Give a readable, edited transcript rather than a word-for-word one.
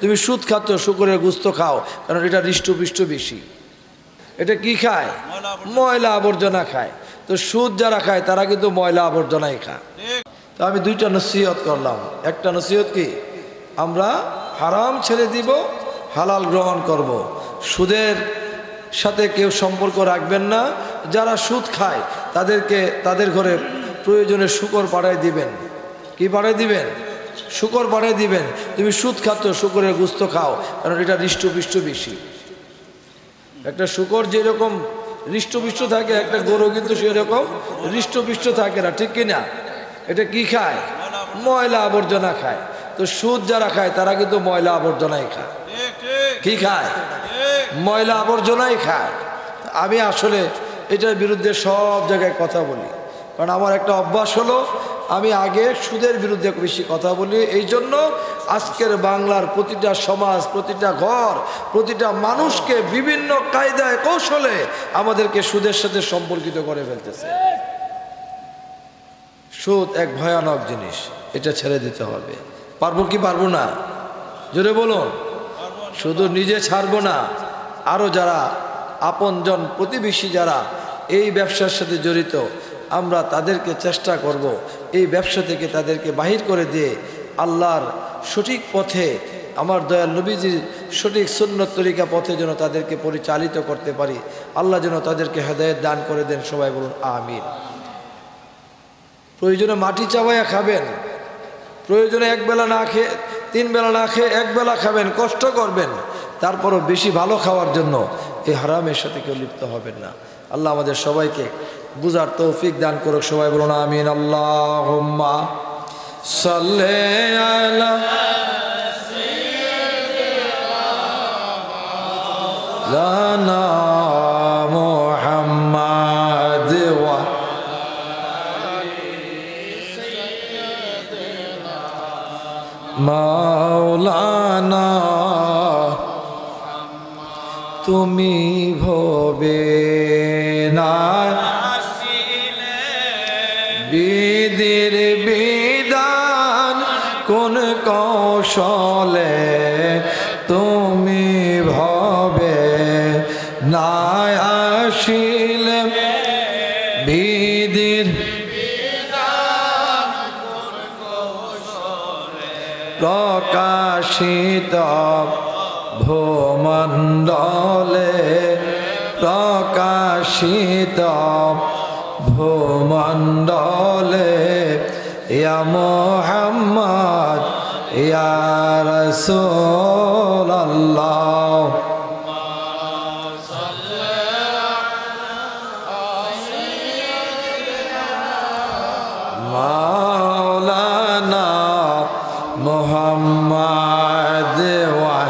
তুমি সুদ খাচ্ছ, শুকরের গোশত খাও, কারণ এটা হৃষ্টপুষ্ট বেশি। এটা কি খায়? ময়লা আবর্জনা খায়। তো সুদ যারা খায় তারা কিন্তু ময়লা আবর্জনাই খায়। তো আমি দুইটা নসিহত করলাম। একটা নসিহত কি, আমরা হারাম ছেড়ে দিব, হালাল গ্রহণ করব। সুদের সাথে কেউ সম্পর্ক রাখবেন না। যারা সুদ খায় তাদেরকে তাদের ঘরে প্রয়োজনে শুকর পাঠায় দিবেন। কি পাঠায় দিবেন? শুকর পাঠিয়ে দিবেন। তুমি সুদ খাচ্ছ, শুকরের গোশত খাও, কারণ এটা হৃষ্টপুষ্ট বেশি। একটা শুকর যেরকম হৃষ্টপুষ্ট থাকে, একটা গরু কিন্তু সেরকম হৃষ্টপুষ্ট থাকে না, ঠিক কিনা? এটা কি খায়? ময়লা আবর্জনা খায়। তো সুদ যারা খায় তারা কিন্তু ময়লা আবর্জনাই খায়। কি খায়? ময়লা আবর্জনাই খায়। আমি আসলে এটার বিরুদ্ধে সব জায়গায় কথা বলি, কারণ আমার একটা অভ্যাস হলো আমি আগে সুদের বিরুদ্ধে বেশি কথা বলি। এই জন্য আজকের বাংলার প্রতিটা সমাজ, প্রতিটা ঘর, প্রতিটা মানুষকে বিভিন্ন কায়দায় কৌশলে আমাদেরকে সুদের সাথে সম্পর্কিত করে ফেলতেছে। সুদ এক ভয়ানক জিনিস, এটা ছেড়ে দিতে হবে। পারবো কি পারবো না? জোরে বলুন। শুধু নিজে ছাড়বো না, আরও যারা আপনজন, প্রতিবেশী যারা এই ব্যবসার সাথে জড়িত, আমরা তাদেরকে চেষ্টা করব এই ব্যবসা থেকে তাদেরকে বাহির করে দিয়ে আল্লাহর সঠিক পথে, আমার দয়াল নবীজির সঠিক সুন্নত তরিকা পথে যেন তাদেরকে পরিচালিত করতে পারি। আল্লাহ যেন তাদেরকে হেদায়েত দান করে দেন। সবাই বলুন আমিন। প্রয়োজনে মাটি চাবাইয়া খাবেন, প্রয়োজনে একবেলা না খেয়ে, 3 বেলা না খেয়ে 1 বেলা খাবেন, কষ্ট করবেন, তারপরও বেশি ভালো খাওয়ার জন্য এই হারামের সাথে কেউ লিপ্ত হবেন না। আল্লাহ আমাদের সবাইকে বুঝার তৌফিক দান করুক। সবাই বলুন আমিন। আল্লাহুম্মা সাল্লি আলা সাইয়্যিদিনা মুহাম্মাদ ওয়া মাওলানা, তুমি ভবে না বিধির বিধান কোন কৌশলে, তুমি ভবে না আসিলে বিধির প্রকাশিত ভূমণ্ডলে, প্রকাশিত ভূমণ্ডলে, ইয়া মুহাম্মদ ইয়া রাসূলুল্লাহ। মাওলানা মুহাম্মদ ওয়া